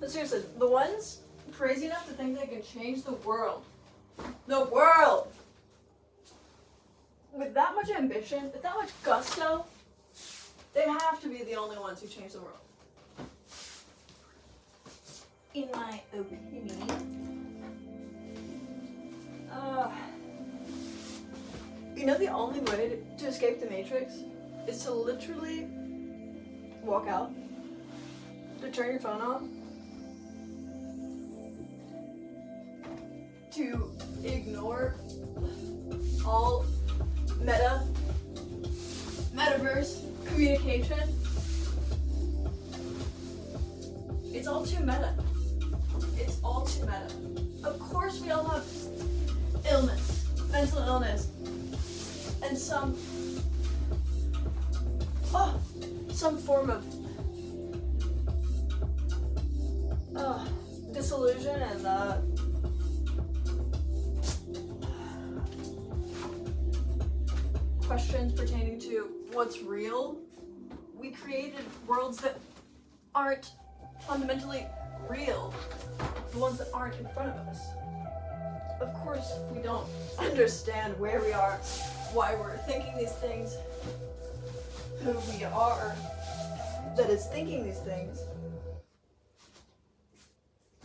But seriously, the ones crazy enough to think they can change the world. The world! With that much ambition, with that much gusto, they have to be the only ones who change the world. In my opinion. You know, the only way to escape the Matrix is to literally walk out, to turn your phone off, to ignore all metaverse communication. It's all too meta. It's all too meta. Of course we all have illness, mental illness, and some form of disillusion and questions pertaining to what's real. We created worlds that aren't fundamentally real, the ones that aren't in front of us. Of course, we don't understand where we are, why we're thinking these things, who we are that is thinking these things.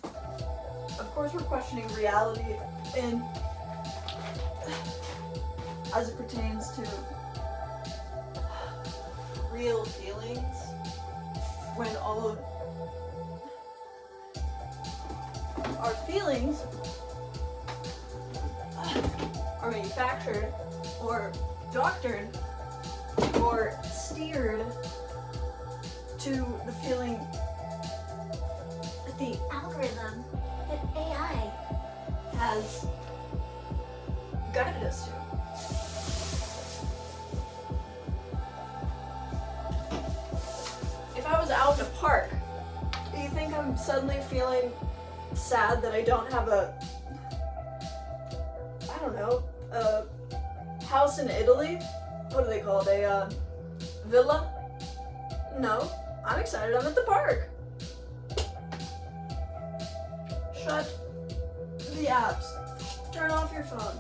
Of course, we're questioning reality and as it pertains to real feelings, when all of our feelings are manufactured or doctored or steered to the feeling that the algorithm that AI has guided us to. If I was out in a park, do you think I'm suddenly feeling sad that I don't have a house in Italy? What do they call it? A villa? No, I'm excited I'm at the park. Shut the apps. Turn off your phone.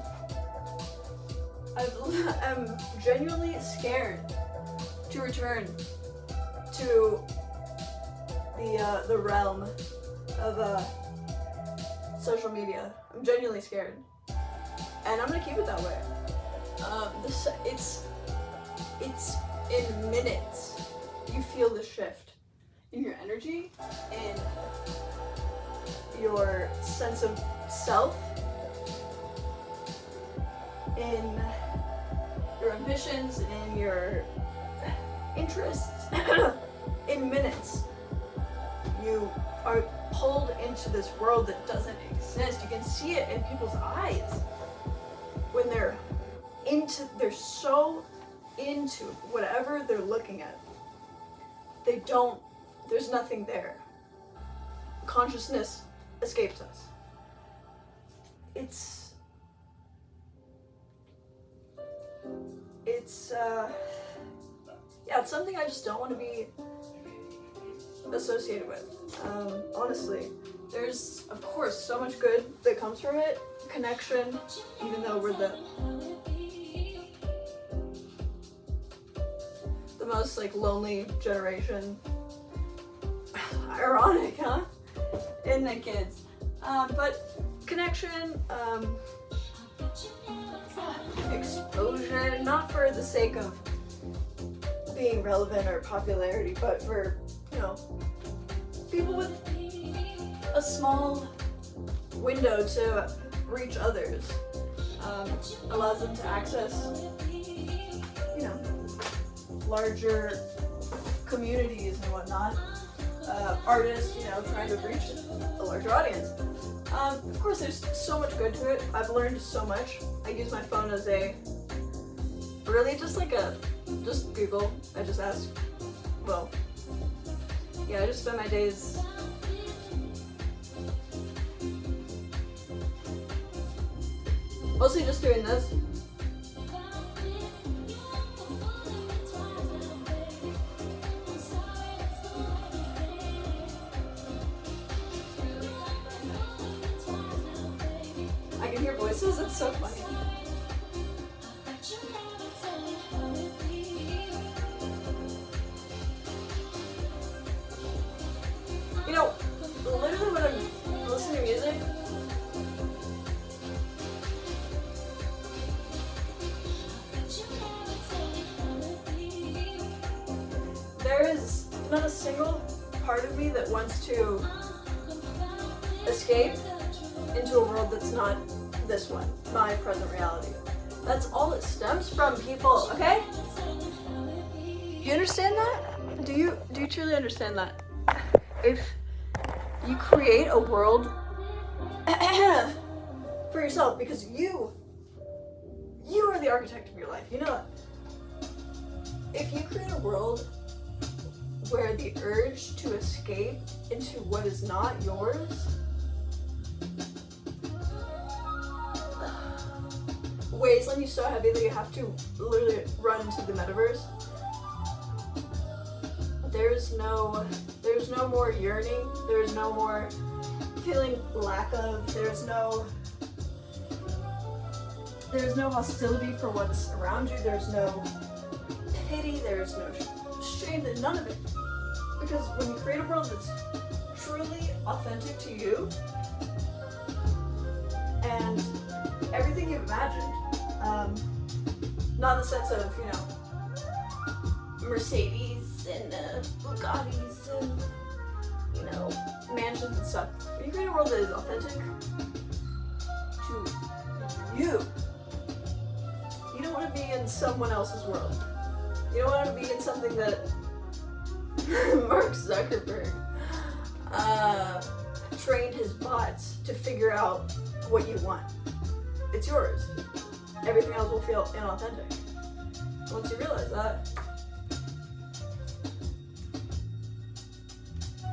I'm genuinely scared to return to the realm of social media. I'm genuinely scared, and I'm gonna keep it that way. It's in minutes. You feel the shift in your energy, in your sense of self, in your ambitions, in your interests. In minutes, you are pulled into this world that doesn't exist. You can see it in people's eyes when they're so into whatever they're looking at. There's nothing there. Consciousness escapes us. It's something I just don't want to be associated with. Honestly, there's of course so much good that comes from it. Connection, even though we're the most lonely generation. Ironic, huh? Isn't it, kids? But connection, exposure, not for the sake of being relevant or popularity, but for, people with a small window to reach others. Allows them to access, larger communities and whatnot. Artists, trying to reach a larger audience. Of course, there's so much good to it. I've learned so much. I use my phone as just Google. I just ask, I just spend my days mostly just doing this. hear voices? That's so funny. You know, literally when I'm listening to music, there is not a single part of me that wants to escape into a world that's not this one, my present reality. That's all it stems from, people, okay? You understand that? Do you truly understand that? If you create a world for yourself, because you are the architect of your life, you know that. If you create a world where the urge to escape into what is not yours weighs on you so heavy that you have to literally run into the metaverse, there's no more yearning, there's no more feeling lack of, there's no hostility for what's around you, there's no pity, there's no shame, none of it. Because when you create a world that's truly authentic to you, and everything you've imagined, not in the sense of, you know, Mercedes and Bugattis and, you know, mansions and stuff. When you create a world that is authentic to you, you don't want to be in someone else's world. You don't want to be in something that Mark Zuckerberg trained his bots to figure out what you want. It's yours. Everything else will feel inauthentic. Once you realize that,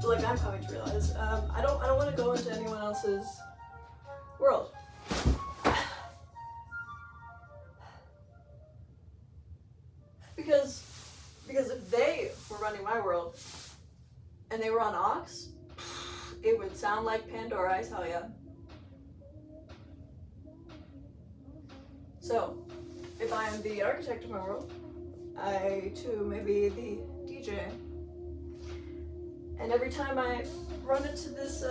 like I'm coming to realize, I don't want to go into anyone else's world. Because if they were running my world and they were on Ox, it would sound like Pandora, I tell ya. So, if I am the architect of my world, I too may be the DJ. And every time I run into this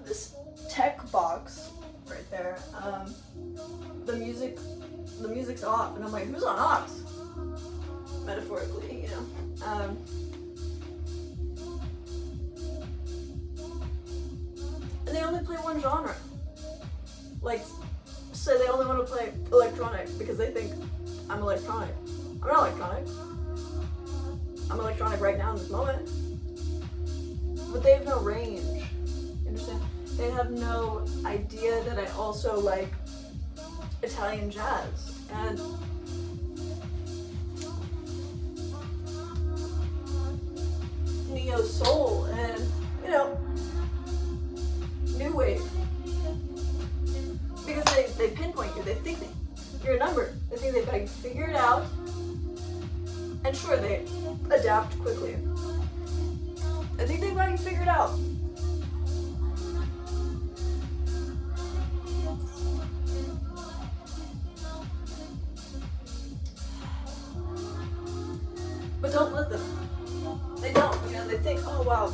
this tech box right there, the music's off, and I'm like, who's on Ox? Metaphorically, you know. And they only play one genre. Like, say they only want to play electronic because they think I'm electronic. I'm not electronic. I'm electronic right now in this moment. But they have no range. You understand? They have no idea that I also like Italian jazz and neo soul and, you know, new wave. Because they pinpoint you, they think that you're a number. They think they've got you figured out. And sure, they adapt quickly. I think they've got you figured out. But don't let them. They don't, you know, they think, oh wow,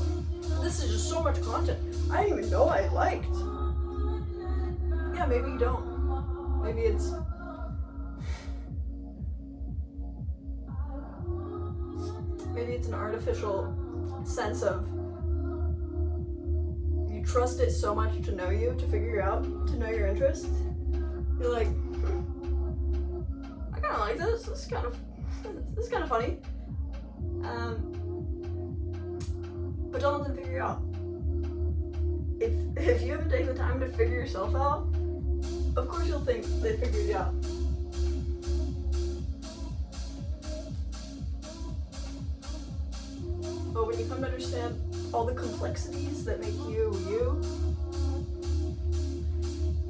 this is just so much content. I didn't even know I liked. Yeah, maybe you don't. Maybe it's an artificial sense of you trust it so much to know you, to figure you out, to know your interests. You're like, I kind of like this. This is kind of funny. But don't let them figure you out. If you haven't taken the time to figure yourself out, of course you'll think they figured you out. But when you come to understand all the complexities that make you, you,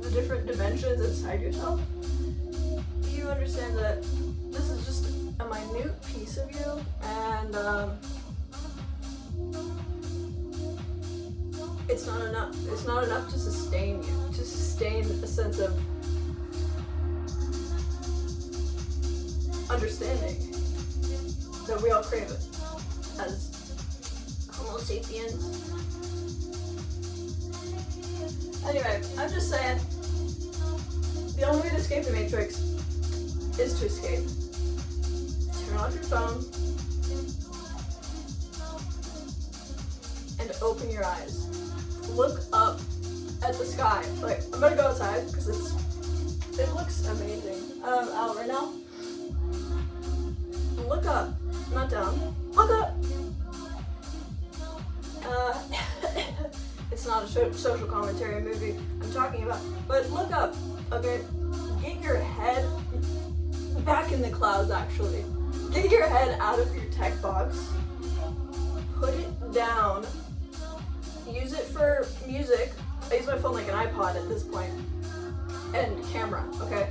the different dimensions inside yourself, you understand that this is just a minute piece of you, and it's not enough. It's not enough to sustain you, to sustain a sense of understanding that we all crave it as Homo sapiens. Anyway, I'm just saying, the only way to escape the Matrix is to escape. Turn off your phone and open your eyes. Look up at the sky. Like, I'm gonna go outside because it looks amazing. Out right now. Look up, not down. Look up. It's not a social commentary movie I'm talking about, but look up, okay? Get your head back in the clouds, actually. Get your head out of your tech box. Put it down. Use it for music. I use my phone like an iPod at this point. And camera, okay?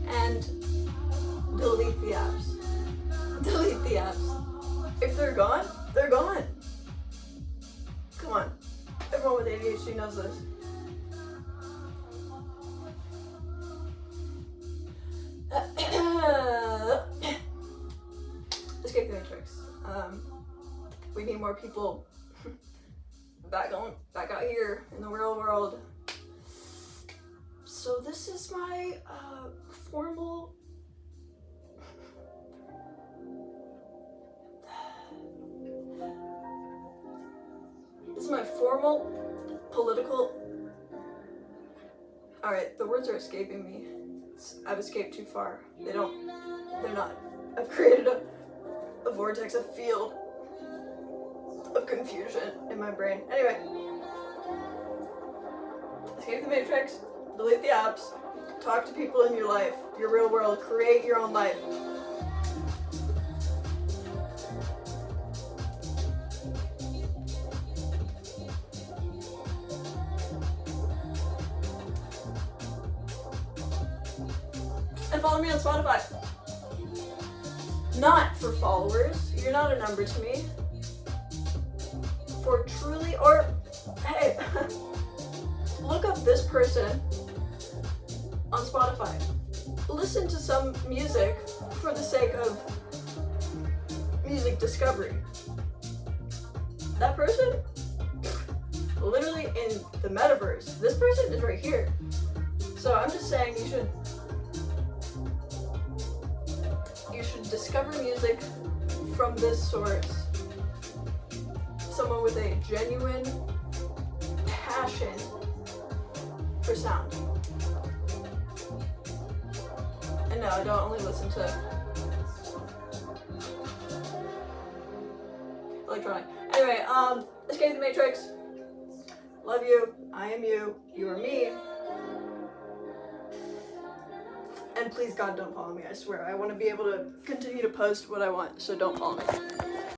And delete the apps. Delete the apps. If they're gone, they're gone. Come on. Everyone with ADHD knows this. Escape the Matrix. We need more people back out here in the real world. So this is my formal political. Alright, the words are escaping me. I've escaped too far. They're not. I've created a vortex, a field of confusion in my brain. Anyway, escape the Matrix, delete the apps, talk to people in your life, your real world, create your own life. And follow me on Spotify. Not for followers. You're not a number to me. For truly, or hey, look up this person on Spotify. Listen to some music for the sake of music discovery. That person, literally in the metaverse. This person is right here. So I'm just saying you should discover music from this source. Someone with a genuine passion for sound. And no, I don't only listen to electronic. Anyway, escape the Matrix. Love you. I am you. You are me. And please, God, don't follow me, I swear. I want to be able to continue to post what I want, so don't follow me.